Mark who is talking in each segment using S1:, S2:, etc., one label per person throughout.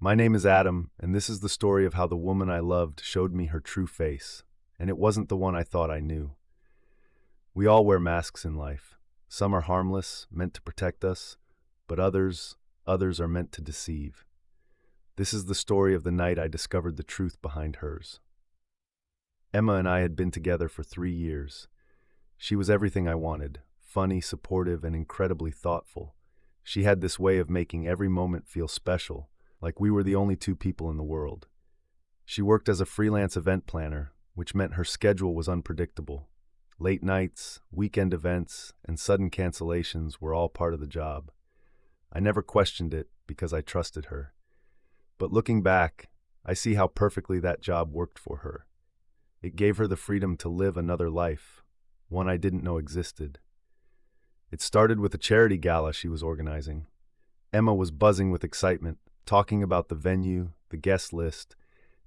S1: My name is Adam, and this is the story of how the woman I loved showed me her true face, and it wasn't the one I thought I knew. We all wear masks in life. Some are harmless, meant to protect us, but others are meant to deceive. This is the story of the night I discovered the truth behind hers. Emma and I had been together for 3 years. She was everything I wanted, funny, supportive, and incredibly thoughtful. She had this way of making every moment feel special, like we were the only two people in the world. She worked as a freelance event planner, which meant her schedule was unpredictable. Late nights, weekend events, and sudden cancellations were all part of the job. I never questioned it because I trusted her. But looking back, I see how perfectly that job worked for her. It gave her the freedom to live another life, one I didn't know existed. It started with a charity gala she was organizing. Emma was buzzing with excitement, talking about the venue, the guest list,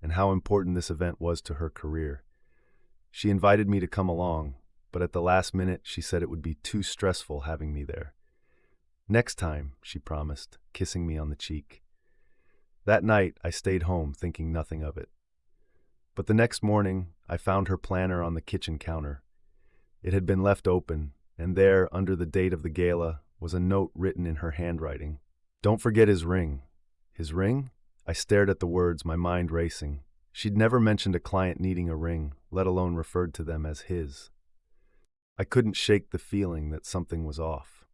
S1: and how important this event was to her career. She invited me to come along, but at the last minute she said it would be too stressful having me there. "Next time," she promised, kissing me on the cheek. That night, I stayed home thinking nothing of it. But the next morning, I found her planner on the kitchen counter. It had been left open, and there, under the date of the gala, was a note written in her handwriting. "Don't forget his ring." His ring? I stared at the words, my mind racing. She'd never mentioned a client needing a ring, let alone referred to them as his. I couldn't shake the feeling that something was off.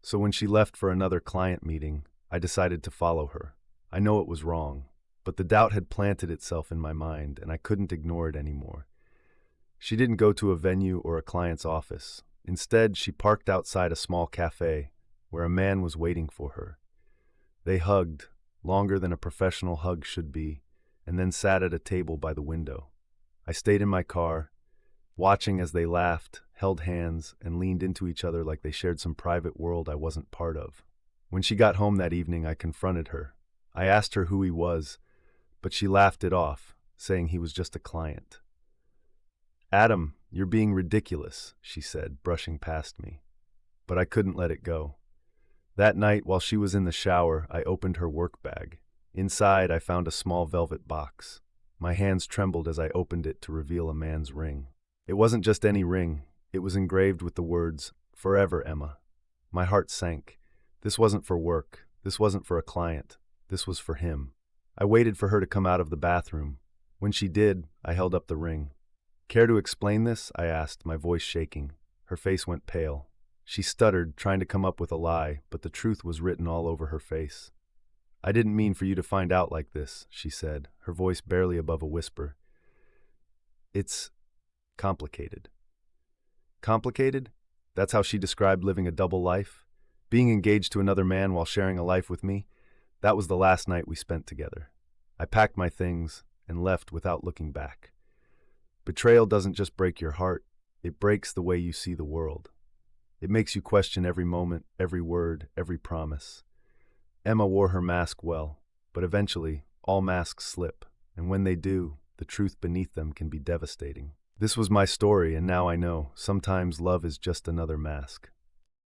S1: So when she left for another client meeting, I decided to follow her. I know it was wrong, but the doubt had planted itself in my mind, and I couldn't ignore it anymore. She didn't go to a venue or a client's office. Instead, she parked outside a small cafe, where a man was waiting for her. They hugged, longer than a professional hug should be, and then sat at a table by the window. I stayed in my car, watching as they laughed, held hands, and leaned into each other like they shared some private world I wasn't part of. When she got home that evening, I confronted her. I asked her who he was, but she laughed it off, saying he was just a client. "Adam, you're being ridiculous," she said, brushing past me. But I couldn't let it go. That night, while she was in the shower, I opened her work bag. Inside, I found a small velvet box. My hands trembled as I opened it to reveal a man's ring. It wasn't just any ring. It was engraved with the words, "Forever, Emma." My heart sank. This wasn't for work. This wasn't for a client. This was for him. I waited for her to come out of the bathroom. When she did, I held up the ring. "Care to explain this?" I asked, my voice shaking. Her face went pale. She stuttered, trying to come up with a lie, but the truth was written all over her face. "I didn't mean for you to find out like this," she said, her voice barely above a whisper. "It's complicated." Complicated? That's how she described living a double life? Being engaged to another man while sharing a life with me? That was the last night we spent together. I packed my things and left without looking back. Betrayal doesn't just break your heart, it breaks the way you see the world. It makes you question every moment, every word, every promise. Emma wore her mask well, but eventually, all masks slip, and when they do, the truth beneath them can be devastating. This was my story, and now I know, sometimes love is just another mask.